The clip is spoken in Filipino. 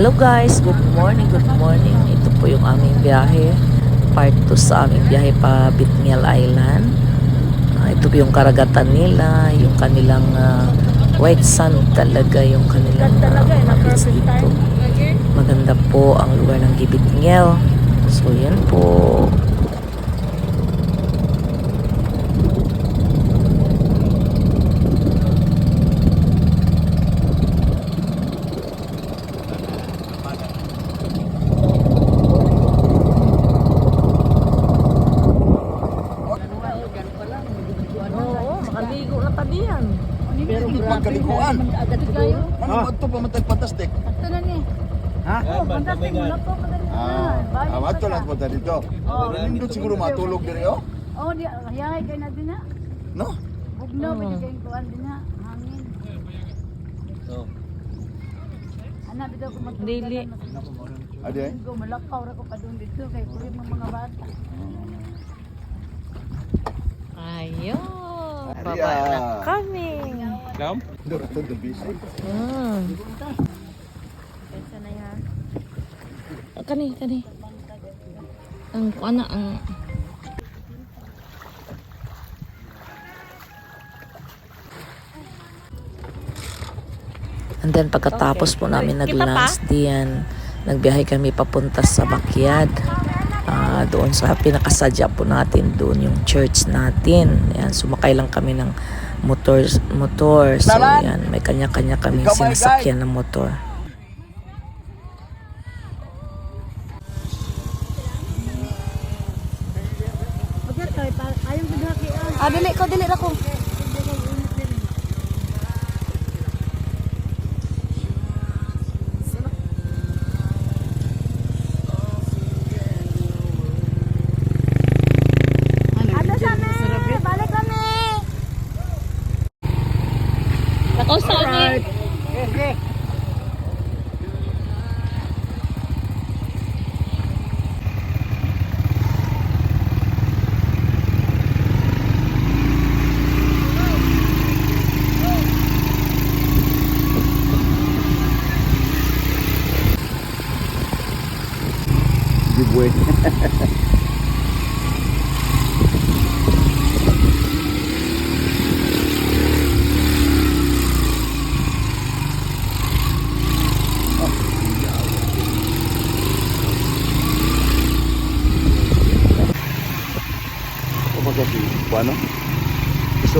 Hello guys, good morning, good morning. Ito po yung aming biyahe. Part 2 sa aming biyahe pa Bitngel Island. Ito po yung karagatan nila, yung kanilang white sand talaga, yung kanilang mga beach dito. Maganda po ang lugar ng Gibitngel. So yan po. Makaligo na tabi yan. Pero pagkaliguan. Ano ba ito pa matagpatastik? Ito na ni. Ha? Oh, fantastic mo na po. Ato lang po dito. Nindot siguro matulog diri oh. Oh, di hayay kay na din na. No? Bugno ba kay kuan din na hangin. Ana bitaw ko matulog. Dili. Ade. Ko malakaw ra ko padung dito kay kulit ng mga bata. Ayo. Ari, Baba na kami. Kam? Dito to the busy. Kaysa na yan. Kani. Ang kuana ang And then pagkatapos po namin nag-lunch diyan, nagbiyahe kami papunta sa backyard. Doon sa pinakasadya po natin, doon yung church natin. Ayan, sumakay lang kami ng motor. So, ayan, may kanya-kanya kami sinasakyan ng motor.